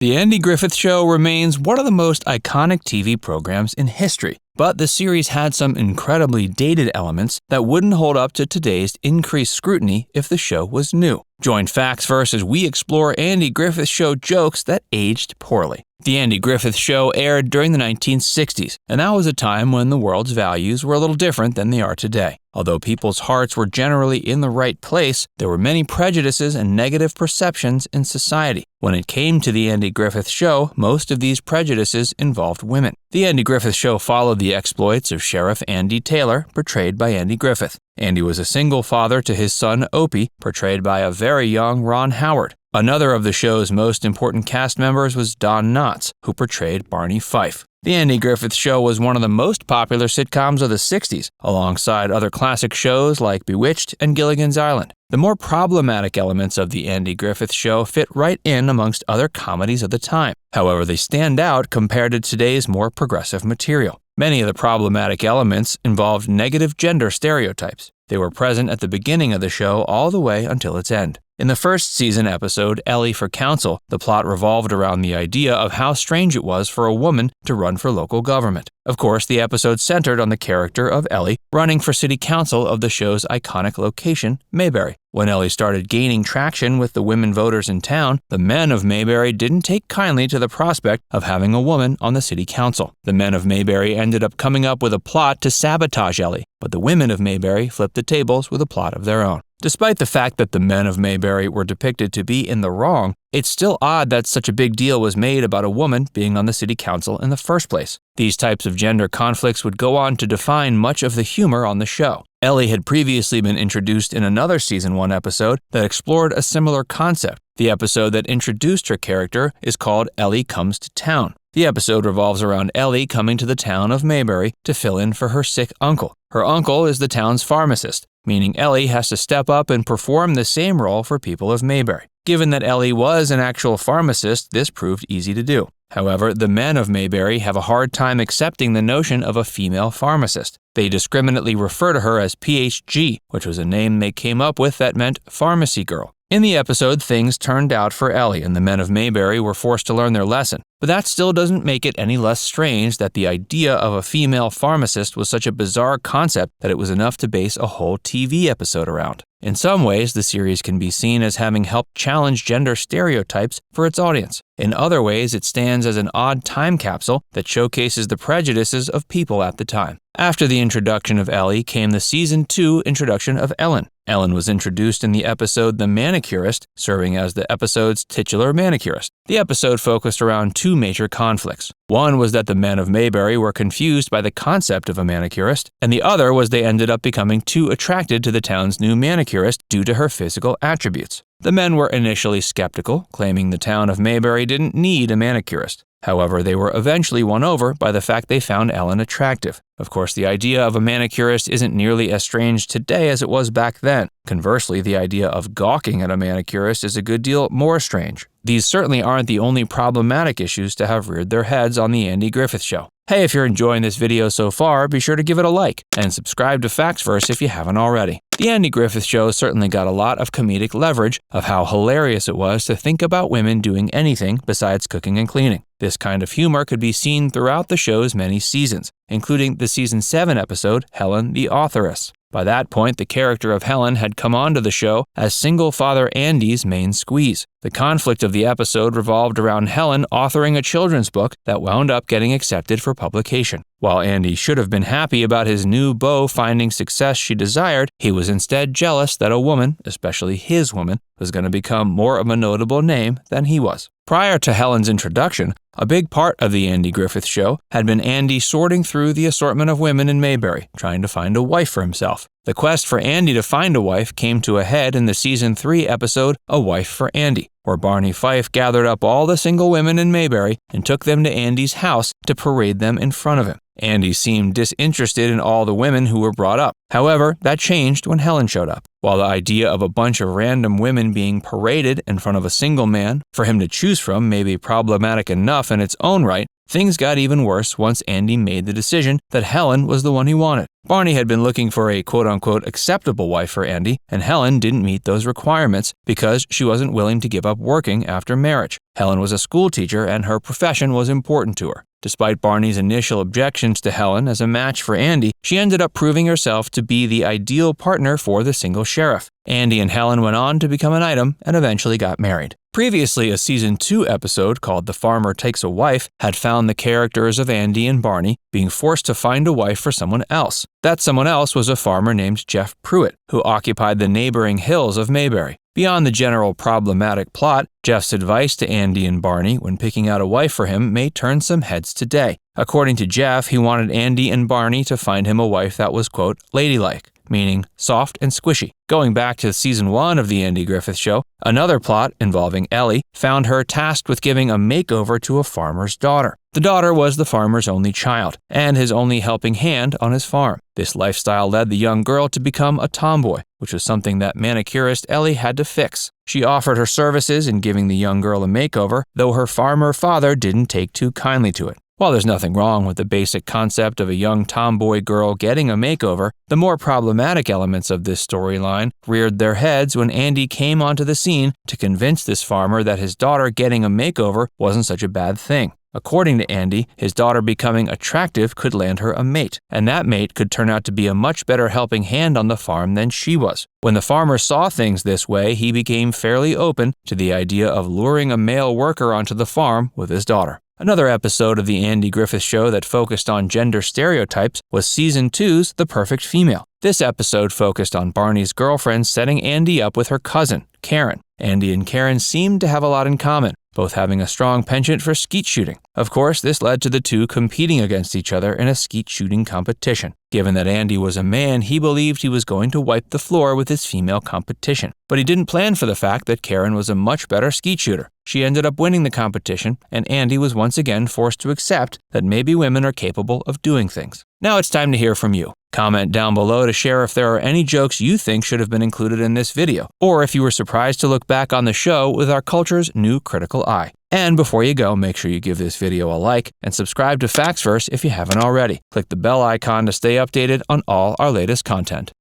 The Andy Griffith Show remains one of the most iconic TV programs in history, but the series had some incredibly dated elements that wouldn't hold up to today's increased scrutiny if the show was new. Join Facts as we explore Andy Griffith Show jokes that aged poorly. The Andy Griffith Show aired during the 1960s, and that was a time when the world's values were a little different than they are today. Although people's hearts were generally in the right place, there were many prejudices and negative perceptions in society. When it came to the Andy Griffith Show, most of these prejudices involved women. The Andy Griffith Show followed the exploits of Sheriff Andy Taylor, portrayed by Andy Griffith. Andy was a single father to his son Opie, portrayed by a very young Ron Howard. Another of the show's most important cast members was Don Knotts, who portrayed Barney Fife. The Andy Griffith Show was one of the most popular sitcoms of the 60s, alongside other classic shows like Bewitched and Gilligan's Island. The more problematic elements of the Andy Griffith Show fit right in amongst other comedies of the time. However, they stand out compared to today's more progressive material. Many of the problematic elements involved negative gender stereotypes. They were present at the beginning of the show all the way until its end. In the first season episode, Ellie for Council, the plot revolved around the idea of how strange it was for a woman to run for local government. Of course, the episode centered on the character of Ellie running for city council of the show's iconic location, Mayberry. When Ellie started gaining traction with the women voters in town, the men of Mayberry didn't take kindly to the prospect of having a woman on the city council. The men of Mayberry ended up coming up with a plot to sabotage Ellie, but the women of Mayberry flipped the tables with a plot of their own. Despite the fact that the men of Mayberry were depicted to be in the wrong, it's still odd that such a big deal was made about a woman being on the city council in the first place. These types of gender conflicts would go on to define much of the humor on the show. Ellie had previously been introduced in another Season 1 episode that explored a similar concept. The episode that introduced her character is called Ellie Comes to Town. The episode revolves around Ellie coming to the town of Mayberry to fill in for her sick uncle. Her uncle is the town's pharmacist, meaning Ellie has to step up and perform the same role for people of Mayberry. Given that Ellie was an actual pharmacist, this proved easy to do. However, the men of Mayberry have a hard time accepting the notion of a female pharmacist. They discriminately refer to her as PhG, which was a name they came up with that meant pharmacy girl. In the episode, things turned out for Ellie, and the men of Mayberry were forced to learn their lesson. But that still doesn't make it any less strange that the idea of a female pharmacist was such a bizarre concept that it was enough to base a whole TV episode around. In some ways, the series can be seen as having helped challenge gender stereotypes for its audience. In other ways, it stands as an odd time capsule that showcases the prejudices of people at the time. After the introduction of Ellie came the Season 2 introduction of Ellen. Ellen was introduced in the episode The Manicurist, serving as the episode's titular manicurist. The episode focused around two major conflicts. One was that the men of Mayberry were confused by the concept of a manicurist, and the other was they ended up becoming too attracted to the town's new manicurist due to her physical attributes. The men were initially skeptical, claiming the town of Mayberry didn't need a manicurist. However, they were eventually won over by the fact they found Ellen attractive. Of course, the idea of a manicurist isn't nearly as strange today as it was back then. Conversely, the idea of gawking at a manicurist is a good deal more strange. These certainly aren't the only problematic issues to have reared their heads on the Andy Griffith Show. Hey, if you're enjoying this video so far, be sure to give it a like and subscribe to Facts if you haven't already. The Andy Griffith Show certainly got a lot of comedic leverage of how hilarious it was to think about women doing anything besides cooking and cleaning. This kind of humor could be seen throughout the show's many seasons, including the Season 7 episode, Helen the Authoress. By that point, the character of Helen had come onto the show as single father Andy's main squeeze. The conflict of the episode revolved around Helen authoring a children's book that wound up getting accepted for publication. While Andy should have been happy about his new beau finding success she desired, he was instead jealous that a woman, especially his woman, was going to become more of a notable name than he was. Prior to Helen's introduction, a big part of the Andy Griffith Show had been Andy sorting through the assortment of women in Mayberry, trying to find a wife for himself. The quest for Andy to find a wife came to a head in the Season 3 episode, A Wife for Andy, where Barney Fife gathered up all the single women in Mayberry and took them to Andy's house to parade them in front of him. Andy seemed disinterested in all the women who were brought up. However, that changed when Helen showed up. While the idea of a bunch of random women being paraded in front of a single man for him to choose from may be problematic enough in its own right, Things got even worse once Andy made the decision that Helen was the one he wanted. Barney had been looking for a quote-unquote acceptable wife for Andy, and Helen didn't meet those requirements because she wasn't willing to give up working after marriage. Helen was a school teacher and her profession was important to her. Despite Barney's initial objections to Helen as a match for Andy, she ended up proving herself to be the ideal partner for the single sheriff. Andy and Helen went on to become an item and eventually got married. Previously, a Season 2 episode called The Farmer Takes a Wife had found the characters of Andy and Barney being forced to find a wife for someone else. That someone else was a farmer named Jeff Pruitt, who occupied the neighboring hills of Mayberry. Beyond the general problematic plot, Jeff's advice to Andy and Barney when picking out a wife for him may turn some heads today. According to Jeff, he wanted Andy and Barney to find him a wife that was, quote, ladylike, meaning soft and squishy. Going back to Season 1 of The Andy Griffith Show, another plot involving Ellie found her tasked with giving a makeover to a farmer's daughter. The daughter was the farmer's only child and his only helping hand on his farm. This lifestyle led the young girl to become a tomboy, which was something that manicurist Ellie had to fix. She offered her services in giving the young girl a makeover, though her farmer father didn't take too kindly to it. While there's nothing wrong with the basic concept of a young tomboy girl getting a makeover, the more problematic elements of this storyline reared their heads when Andy came onto the scene to convince this farmer that his daughter getting a makeover wasn't such a bad thing. According to Andy, his daughter becoming attractive could land her a mate, and that mate could turn out to be a much better helping hand on the farm than she was. When the farmer saw things this way, he became fairly open to the idea of luring a male worker onto the farm with his daughter. Another episode of The Andy Griffith Show that focused on gender stereotypes was Season 2's The Perfect Female. This episode focused on Barney's girlfriend setting Andy up with her cousin, Karen. Andy and Karen seemed to have a lot in common, both having a strong penchant for skeet shooting. Of course, this led to the two competing against each other in a skeet shooting competition. Given that Andy was a man, he believed he was going to wipe the floor with his female competition. But he didn't plan for the fact that Karen was a much better skeet shooter. She ended up winning the competition, and Andy was once again forced to accept that maybe women are capable of doing things. Now it's time to hear from you. Comment down below to share if there are any jokes you think should have been included in this video, or if you were surprised to look back on the show with our culture's new critical eye. And before you go, make sure you give this video a like and subscribe to Factsverse if you haven't already. Click the bell icon to stay updated on all our latest content.